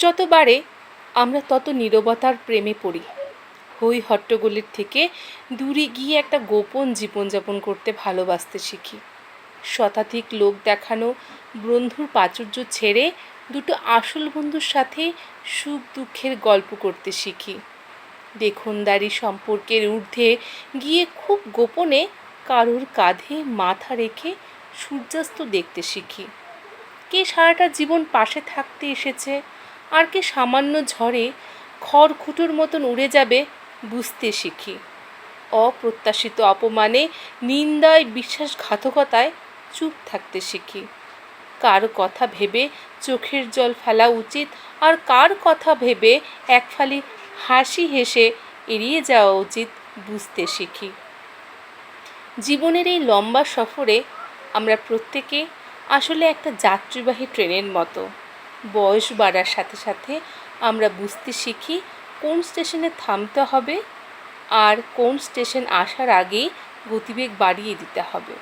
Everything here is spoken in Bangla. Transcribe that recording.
যত বাড়ে আমরা তত নীরবতার প্রেমে পড়ি। হই হট্টগোলের থেকে দূরে গিয়ে একটা গোপন জীবনযাপন করতে ভালোবাসতে শিখি। শতাধিক লোক দেখানো বন্ধুর প্রাচুর্য ছেড়ে দুটো আসল বন্ধুর সাথে সুখ দুঃখের গল্প করতে শিখি। দেখনদারি সম্পর্কের ঊর্ধ্বে গিয়ে খুব গোপনে কারোর কাঁধে মাথা রেখে সূর্যাস্ত দেখতে শিখি। কে সারাটা জীবন পাশে থাকতে এসেছে আর কে সামান্য ঝড়ে খড়কুটোর মতন উড়ে যাবে বুঝতে শিখি। অপ্রত্যাশিত অপমানে, নিন্দায়, বিশ্বাসঘাতকতায় চুপ থাকতে শিখি। কার কথা ভেবে চোখের জল ফেলা উচিত আর কার কথা ভেবে এক ফালি হাসি হেসে এড়িয়ে যাওয়া উচিত বুঝতে শিখি। জীবনের এই লম্বা সফরে আমরা প্রত্যেকে আসলে একটা যাত্রীবাহী ট্রেনের মতো। বয়স বাড়ার সাথে সাথে আমরা বুঝতে শিখি কোন স্টেশনে থামতে হবে আর কোন স্টেশন আসার আগেই গতিবেগ বাড়িয়ে দিতে হবে।